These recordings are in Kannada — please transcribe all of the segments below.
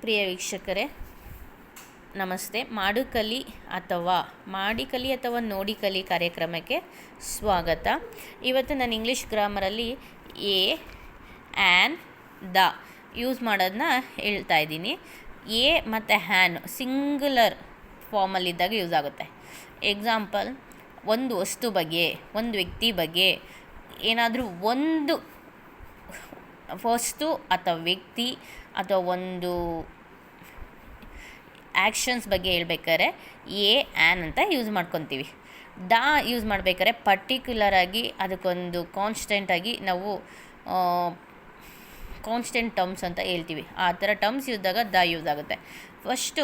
ಪ್ರಿಯ ವೀಕ್ಷಕರೇ ನಮಸ್ತೆ. ಮಾಡಿ ಕಲಿ ಅಥವಾ ನೋಡಿ ಕಲಿ ಕಾರ್ಯಕ್ರಮಕ್ಕೆ ಸ್ವಾಗತ. ಇವತ್ತು ನಾನು ಇಂಗ್ಲೀಷ್ ಗ್ರಾಮರಲ್ಲಿ ಎ ಆ್ಯನ್ ದ ಯೂಸ್ ಮಾಡೋದನ್ನ ಹೇಳ್ತಾ ಇದ್ದೀನಿ. ಎ ಮತ್ತು ಹ್ಯಾನ್ ಸಿಂಗುಲರ್ ಫಾರ್ಮಲ್ಲಿದ್ದಾಗ ಯೂಸ್ ಆಗುತ್ತೆ. ಎಕ್ಸಾಂಪಲ್, ಒಂದು ವಸ್ತು ಬಗ್ಗೆ, ಒಂದು ವ್ಯಕ್ತಿ ಬಗ್ಗೆ, ಏನಾದರೂ ಒಂದು ವಸ್ತು ಅಥವಾ ವ್ಯಕ್ತಿ ಅಥವಾ ಒಂದು ಆ್ಯಕ್ಷನ್ಸ್ ಬಗ್ಗೆ ಹೇಳ್ಬೇಕಾದ್ರೆ ಎ ಆ್ಯನ್ ಅಂತ ಯೂಸ್ ಮಾಡ್ಕೊತೀವಿ. ದ ಯೂಸ್ ಮಾಡಬೇಕಾದ್ರೆ ಪರ್ಟಿಕ್ಯುಲರಾಗಿ ಅದಕ್ಕೊಂದು ಕಾನ್ಸ್ಟೆಂಟಾಗಿ ನಾವು ಕಾನ್ಸ್ಟೆಂಟ್ ಟರ್ಮ್ಸ್ ಅಂತ ಹೇಳ್ತೀವಿ. ಆ ಥರ ಟರ್ಮ್ಸ್ ಇದ್ದಾಗ ದ ಯೂಸ್ ಆಗುತ್ತೆ. First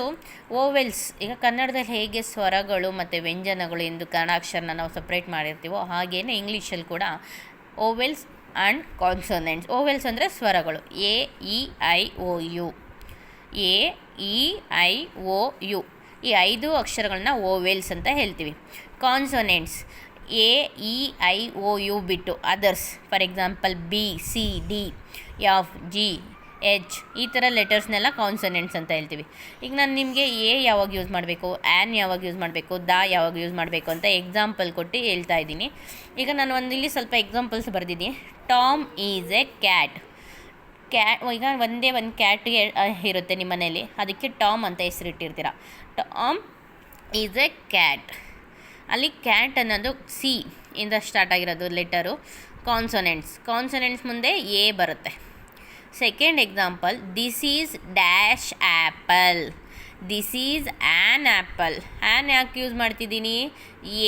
vowels. ಈಗ ಕನ್ನಡದಲ್ಲಿ ಹೇಗೆ ಸ್ವರಗಳು ಮತ್ತು ವ್ಯಂಜನಗಳು ಎಂದು ಕನ್ನಡಾಕ್ಷರನ ನಾವು ಸಪ್ರೇಟ್ ಮಾಡಿರ್ತೀವೋ ಹಾಗೆಯೇ ಇಂಗ್ಲೀಷಲ್ಲಿ ಕೂಡ ಓವೆಲ್ಸ್ ಆ್ಯಂಡ್ ಕಾನ್ಸೊನೆಂಟ್ಸ್. ಓವೆಲ್ಸ್ ಅಂದರೆ ಸ್ವರಗಳು. A E I O U, A E I O U, ಈ 5 ಅಕ್ಷರಗಳನ್ನ ಓವೆಲ್ಸ್ ಅಂತ ಹೇಳ್ತೀವಿ. Consonants A E I O U ಬಿಟ್ಟು others, for example B, C, D, F, G, H, ಈ ಥರ ಲೆಟರ್ಸ್ನೆಲ್ಲ ಕಾನ್ಸೊನೆಂಟ್ಸ್ ಅಂತ ಹೇಳ್ತೀವಿ. ಈಗ ನಾನು ನಿಮಗೆ ಎ ಯಾವಾಗ ಯೂಸ್ ಮಾಡಬೇಕು, ಆ್ಯನ್ ಯಾವಾಗ ಯೂಸ್ ಮಾಡಬೇಕು, ದ ಯಾವಾಗ ಯೂಸ್ ಮಾಡಬೇಕು ಅಂತ ಎಕ್ಸಾಂಪಲ್ ಕೊಟ್ಟು ಹೇಳ್ತಾ ಇದ್ದೀನಿ. ಈಗ ನಾನು ಇಲ್ಲಿ ಸ್ವಲ್ಪ ಎಕ್ಸಾಂಪಲ್ಸ್ ಬರೆದಿದ್ದೀನಿ. Tom is a cat. ಈಗ ಒಂದು ಕ್ಯಾಟ್ಗೆ ಇರುತ್ತೆ ನಿಮ್ಮ ಮನೇಲಿ, ಅದಕ್ಕೆ ಟಾಮ್ ಅಂತ ಹೆಸರಿಟ್ಟಿರ್ತೀರ. Tom is a cat. ಅಲ್ಲಿ ಕ್ಯಾಟ್ ಅನ್ನೋದು ಸಿ ಇಂದ ಸ್ಟಾರ್ಟ್ ಆಗಿರೋದು ಲೆಟರು. ಕಾನ್ಸೊನೆಂಟ್ಸ್ ಮುಂದೆ ಎ ಬರುತ್ತೆ. Second example, this is dash apple. This is an apple. An ಯಾಕೆ ಯೂಸ್ ಮಾಡ್ತಿದ್ದೀನಿ?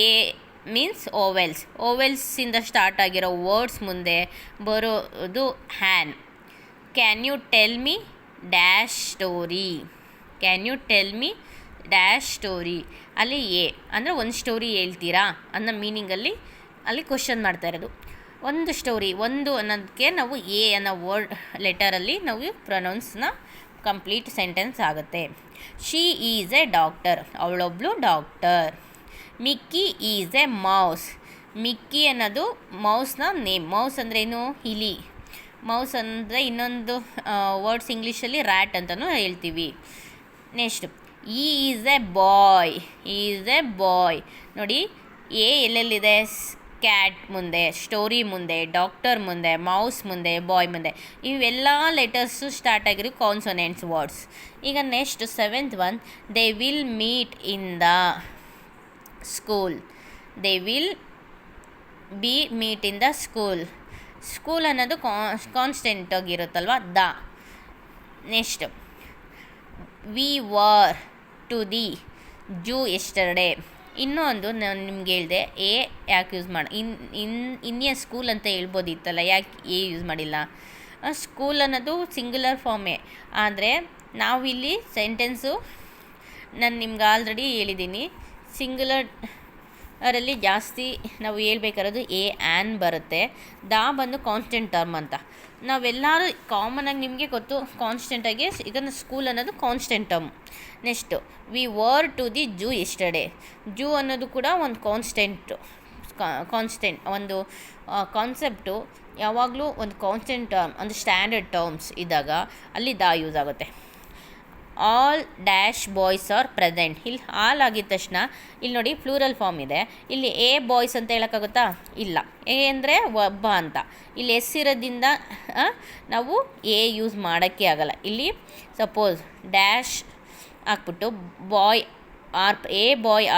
ಎ ಮೀನ್ಸ್ ಓವೆಲ್ಸಿಂದ ಸ್ಟಾರ್ಟ್ ಆಗಿರೋ ವರ್ಡ್ಸ್ ಮುಂದೆ ಬರೋದು an. Can you tell me dash story. Can you tell me dash story. ಅಲ್ಲಿ ಎ ಅಂದರೆ ಒಂದು ಸ್ಟೋರಿ ಹೇಳ್ತೀರಾ ಅನ್ನೋ ಮೀನಿಂಗಲ್ಲಿ ಅಲ್ಲಿ ಕ್ವಶನ್ ಮಾಡ್ತಾ ಇರೋದು. ಒಂದು ಸ್ಟೋರಿ, ಒಂದು ಅನ್ನೋದಕ್ಕೆ ನಾವು ಎ ಅನ್ನೋ ವರ್ಡ್ ಲೆಟರಲ್ಲಿ ನಾವು ಪ್ರೊನೌನ್ಸ್ನ ಕಂಪ್ಲೀಟ್ ಸೆಂಟೆನ್ಸ್ ಆಗುತ್ತೆ. She is a doctor. ಅವಳೊಬ್ಳು doctor. Mickey is a mouse. Mickey ಅನ್ನೋದು ಮೌಸ್ನ ನೇಮ್. ಮೌಸ್ ಅಂದ್ರೇನು? ಇಲಿ. ಮೌಸ್ ಅಂದರೆ ಇನ್ನೊಂದು ವರ್ಡ್ಸ್ ಇಂಗ್ಲೀಷಲ್ಲಿ ರ್ಯಾಟ್ ಅಂತಲೂ ಹೇಳ್ತೀವಿ. Next, he is a boy. Is a boy. ನೋಡಿ, ಎ ಎಲ್ಲೆಲ್ಲಿದೆ? ಕ್ಯಾಟ್ ಮುಂದೆ, ಸ್ಟೋರಿ ಮುಂದೆ, ಡಾಕ್ಟರ್ ಮುಂದೆ, ಮೌಸ್ ಮುಂದೆ, ಬಾಯ್ ಮುಂದೆ. ಇವೆಲ್ಲ ಲೆಟರ್ಸು ಸ್ಟಾರ್ಟ್ ಆಗಿರೋ ಕಾನ್ಸೊನೆಂಟ್ಸ್ ವರ್ಡ್ಸ್. ಈಗ next 7th one, they will meet in the school. They will be meet in the school. School ಅನ್ನೋದು ಕಾನ್ಸ್ಟೆಂಟ್ ಆಗಿರುತ್ತಲ್ವ, the. Next, we were to the zoo yesterday. ಇನ್ನೊಂದು ನಾನು ನಿಮ್ಗೆ ಹೇಳಿದೆ, ಎ ಯಾಕೆ ಯೂಸ್ ಇನ್ನೇ ಸ್ಕೂಲ್ ಅಂತ ಹೇಳ್ಬೋದಿತ್ತಲ್ಲ, ಯಾಕೆ ಎ ಯೂಸ್ ಮಾಡಿಲ್ಲ? ಸ್ಕೂಲ್ ಅನ್ನೋದು ಸಿಂಗುಲರ್ ಫಾರ್ಮೇ, ಆದರೆ ನಾವಿಲ್ಲಿ ಸೆಂಟೆನ್ಸು ನಾನು ನಿಮ್ಗೆ ಆಲ್ರೆಡಿ ಹೇಳಿದ್ದೀನಿ, ಸಿಂಗುಲರಲ್ಲಿ ಜಾಸ್ತಿ ನಾವು ಹೇಳ್ಬೇಕಾರೋದು ಎ ಆ್ಯನ್ ಬರುತ್ತೆ. ದ ಬಂದು ಕಾನ್ಸ್ಟೆಂಟ್ ಟರ್ಮ್ ಅಂತ. ನಾವೆಲ್ಲರೂ ಕಾಮನಾಗಿ ನಿಮಗೆ ಗೊತ್ತು, ಕಾನ್ಸ್ಟೆಂಟಾಗಿ ಇದನ್ನು ಸ್ಕೂಲ್ ಅನ್ನೋದು constant term. Next, we were to the zoo yesterday. Zoo ಅನ್ನೋದು ಕೂಡ ಒಂದು ಕಾನ್ಸ್ಟೆಂಟ್ ಒಂದು ಕಾನ್ಸೆಪ್ಟು. ಯಾವಾಗಲೂ ಒಂದು ಕಾನ್ಸ್ಟೆಂಟ್ ಟರ್ಮ್, ಒಂದು ಸ್ಟ್ಯಾಂಡರ್ಡ್ ಟರ್ಮ್ಸ್ ಇದ್ದಾಗ ಅಲ್ಲಿ ದ ಯೂಸ್ ಆಗುತ್ತೆ. All dash boys are present. ಇಲ್ಲಿ ಆಲ್ ಆಗಿದ ತಕ್ಷಣ ಇಲ್ಲಿ ನೋಡಿ ಪ್ಲೂರಲ್ ಫಾರ್ಮ್ ಇದೆ. ಇಲ್ಲಿ ಎ ಬಾಯ್ಸ್ ಅಂತ ಹೇಳೋಕ್ಕಾಗುತ್ತಾ? ಇಲ್ಲ. ಎ ಅಂದರೆ ಒಬ್ಬ ಅಂತ. ಇಲ್ಲಿ ಎಸ್ ಇರೋದ್ರಿಂದ ನಾವು ಎ ಯೂಸ್ ಮಾಡೋಕ್ಕೆ ಆಗಲ್ಲ. ಇಲ್ಲಿ ಸಪೋಸ್ ಡ್ಯಾಶ್ ಹಾಕ್ಬಿಟ್ಟು ಬಾಯ್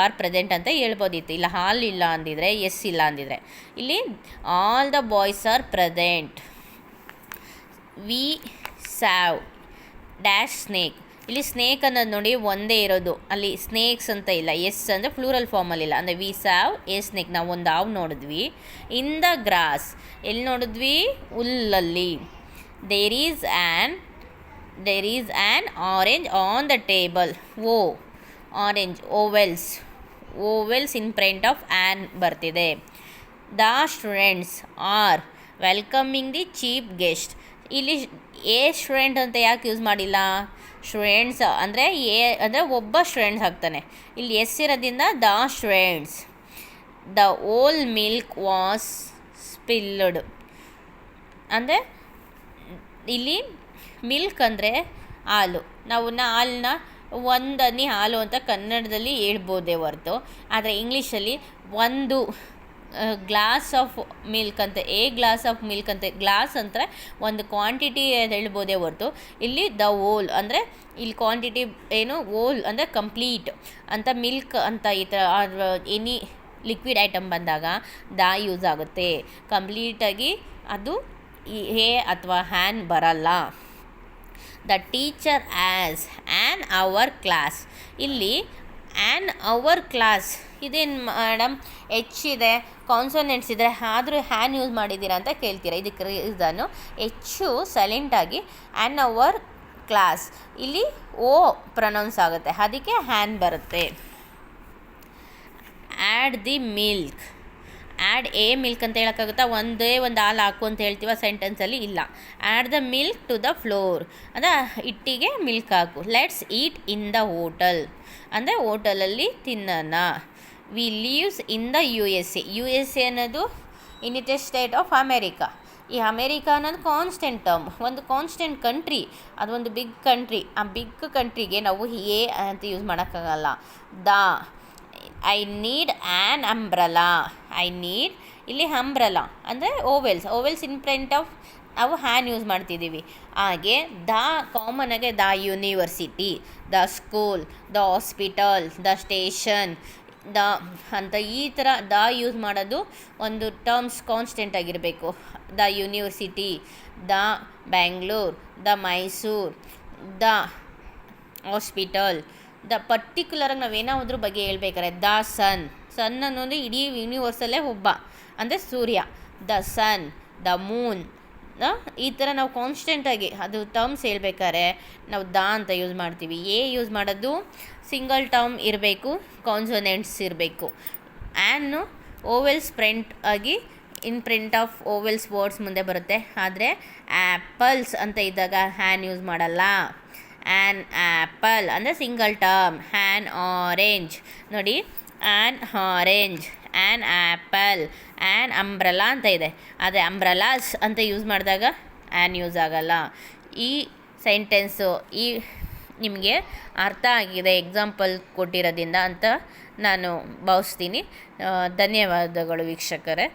ಆರ್ ಪ್ರೆಸೆಂಟ್ ಅಂತ ಹೇಳ್ಬೋದಿತ್ತು. ಇಲ್ಲ, ಆಲ್ ಇಲ್ಲ ಅಂದಿದ್ರೆ, ಎಸ್ ಇಲ್ಲ ಅಂದಿದ್ರೆ. ಇಲ್ಲಿ all the boys are present. We saw dash snake. ಇಲ್ಲಿ ಸ್ನೇಕ್ ಅನ್ನೋದು ನೋಡಿ ಒಂದೇ ಇರೋದು, ಅಲ್ಲಿ ಸ್ನೇಕ್ಸ್ ಅಂತ ಇಲ್ಲ. ಎಸ್ ಅಂದರೆ ಪ್ಲೂರಲ್ ಫಾರ್ಮಲ್ಲಿಲ್ಲ. ಅಂದರೆ ವಿ ಸ್ಯಾವ್ ಎ ಸ್ನೇಕ್. ನಾವು ಒಂದು ಹಾವು ನೋಡಿದ್ವಿ. In the grass. ಎಲ್ಲಿ ನೋಡಿದ್ವಿ? ಹುಲ್ಲಲ್ಲಿ. There is an orange on the table. O orange. Vowels in front of an ಬರ್ತಿದೆ. The students are welcoming the chief guest. ಇಲ್ಲಿ ಎ ಸ್ಟೂಡೆಂಟ್ ಅಂತ ಯಾಕೆ ಯೂಸ್ ಮಾಡಿಲ್ಲ? ಸ್ಟೂಡೆಂಟ್ಸ್ ಅಂದರೆ ಎ ಅಂದರೆ ಒಬ್ಬ ಸ್ಟೂಡೆಂಟ್ಸ್ ಆಗ್ತಾನೆ. ಇಲ್ಲಿ ಎಸ್ ಇರೋದ್ರಿಂದ the students. The whole milk was spilled. ಅಂದರೆ ಇಲ್ಲಿ ಮಿಲ್ಕ್ ಅಂದರೆ ಹಾಲು. ನಾವು ಹಾಲನ್ನ ಒಂದನಿ ಹಾಲು ಅಂತ ಕನ್ನಡದಲ್ಲಿ ಹೇಳ್ಬೋದೇ ಹೊರತು, ಆದರೆ ಇಂಗ್ಲೀಷಲ್ಲಿ ಒಂದು ಗ್ಲಾಸ್ ಆಫ್ ಮಿಲ್ಕ್ ಅಂತ, ಗ್ಲಾಸ್ ಆಫ್ ಮಿಲ್ಕ್ ಅಂತ, ಗ್ಲಾಸ್ ಅಂದರೆ ಒಂದು ಕ್ವಾಂಟಿಟಿ ಅದು ಹೇಳ್ಬೋದೇ ಹೊರತು, ಇಲ್ಲಿ ದ ಹೋಲ್ ಅಂದರೆ ಇಲ್ಲಿ ಕ್ವಾಂಟಿಟಿ ಏನು, ಹೋಲ್ ಅಂದರೆ ಕಂಪ್ಲೀಟ್ ಅಂತ, ಮಿಲ್ಕ್ ಅಂತ ಈ ಥರ ಎನಿ ಲಿಕ್ವಿಡ್ ಐಟಮ್ ಬಂದಾಗ ಯೂಸ್ ಆಗುತ್ತೆ. ಕಂಪ್ಲೀಟಾಗಿ ಅದು ಎ ಅಥವಾ ಹ್ಯಾನ್ ಬರಲ್ಲ. The teacher has an hour class. ಇಲ್ಲಿ ಆ್ಯನ್ ಅವರ್ ಕ್ಲಾಸ್ ಇದೇನು ಮೇಡಮ್, ಇದೆ, ಕಾನ್ಸೋನೆಂಟ್ಸ್ ಇದೆ, ಆದರೂ ಹ್ಯಾನ್ ಯೂಸ್ ಮಾಡಿದ್ದೀರಾ ಅಂತ ಕೇಳ್ತೀರಾ. ಇದಕ್ಕೆ ರೀಸನ್ನು ಹೆಚ್ಚು ಸೈಲೆಂಟಾಗಿ ಆ್ಯನ್ ಅವರ್ ಕ್ಲಾಸ್, ಇಲ್ಲಿ ಓ ಪ್ರೊನೌನ್ಸ್ ಆಗುತ್ತೆ, ಅದಕ್ಕೆ ಹ್ಯಾನ್ ಬರುತ್ತೆ. Add the milk. Add milk ಅಂತ ಹೇಳೋಕ್ಕಾಗುತ್ತಾ? ಒಂದೇ ಒಂದು ಹಾಲು ಹಾಕು ಅಂತ ಹೇಳ್ತೀವ ಸೆಂಟೆನ್ಸಲ್ಲಿ, ಇಲ್ಲ. Add the milk to the flour ಅಂದರೆ ಹಿಟ್ಟಿಗೆ ಮಿಲ್ಕ್ ಹಾಕು. Let's eat in the hotel ಅಂದರೆ ಹೋಟೆಲಲ್ಲಿ ತಿನ್ನೋಣ. We lives in the USA ಅನ್ನೋದು ಯುನೈಟೆಡ್ ಸ್ಟೇಟ್ ಆಫ್ ಅಮೇರಿಕಾ. ಈ ಅಮೇರಿಕಾ ಅನ್ನೋದು ಕಾನ್ಸ್ಟೆಂಟ್ ಟರ್ಮ್, ಒಂದು ಕಾನ್ಸ್ಟೆಂಟ್ ಕಂಟ್ರಿ, ಅದೊಂದು ಬಿಗ್ ಕಂಟ್ರಿ. ಆ ಬಿಗ್ ಕಂಟ್ರಿಗೆ ನಾವು ಅಂತ ಯೂಸ್ ಮಾಡೋಕ್ಕಾಗಲ್ಲ. I need an umbrella. I need ಇಲ್ಲಿ ಅಂಬ್ರಲಾ ಅಂದರೆ ಓವೆಲ್ಸ್ ಇನ್ ಫ್ರಂಟ್ ಆಫ್ ನಾವು ಹ್ಯಾನ್ ಯೂಸ್ ಮಾಡ್ತಿದ್ದೀವಿ. ಹಾಗೆ ಕಾಮನಾಗೆ the university, the school, the hospital, the station, ಅಂತ ಈ ಥರ ಯೂಸ್ ಮಾಡೋದು ಒಂದು ಟರ್ಮ್ಸ್ ಕಾನ್ಸ್ಟೆಂಟ್ ಆಗಿರಬೇಕು. The university, the Bangalore, the Mysuru, the hospital, ಪರ್ಟಿಕ್ಯುಲರಾಗಿ ನಾವೇನಾದ್ರ ಬಗ್ಗೆ ಹೇಳ್ಬೇಕಾರೆ ದ ಸನ್ ಅನ್ನೋದು ಇಡೀ ಯೂನಿವರ್ಸಲ್ಲೇ ಒಬ್ಬ ಅಂದರೆ ಸೂರ್ಯ. ದ ಸನ್, ದ ಮೂನ್, ಈ ಥರ ನಾವು ಕಾನ್ಸ್ಟೆಂಟಾಗಿ ಅದು ಟರ್ಮ್ಸ್ ಹೇಳ್ಬೇಕಾದ್ರೆ ನಾವು ಅಂತ ಯೂಸ್ ಮಾಡ್ತೀವಿ. ಯೂಸ್ ಮಾಡೋದು ಸಿಂಗಲ್ ಟರ್ಮ್ ಇರಬೇಕು, ಕಾನ್ಸೋನೆಂಟ್ಸ್ ಇರಬೇಕು. ಆ್ಯನ್ನು ಓವೆಲ್ಸ್ ಫ್ರಂಟ್ ಆಗಿ ಇನ್ ಫ್ರಂಟ್ ಆಫ್ ಓವೆಲ್ಸ್ ವರ್ಡ್ಸ್ ಮುಂದೆ ಬರುತ್ತೆ. ಆದರೆ ಆ್ಯಪಲ್ಸ್ ಅಂತ ಇದ್ದಾಗ ಹ್ಯಾನ್ ಯೂಸ್ ಮಾಡಲ್ಲ. ಆ್ಯನ್ ಆ್ಯಪಲ್ ಅಂದರೆ ಸಿಂಗಲ್ ಟರ್ಮ್. ಆ್ಯನ್ ಆರೆಂಜ್ ನೋಡಿ, an orange, an apple, an umbrella ಅಂತ ಇದೆ. ಆದರೆ ಅಂಬ್ರಲಾಸ್ ಅಂತ ಯೂಸ್ ಮಾಡಿದಾಗ ಆ್ಯನ್ ಯೂಸ್ ಆಗಲ್ಲ. ಈ ಸೆಂಟೆನ್ಸು ನಿಮಗೆ ಅರ್ಥ ಆಗಿದೆ ಎಕ್ಸಾಂಪಲ್ ಕೊಟ್ಟಿರೋದ್ರಿಂದ ಅಂತ ನಾನು ಭಾವಿಸ್ತೀನಿ. ಧನ್ಯವಾದಗಳು ವೀಕ್ಷಕರೇ.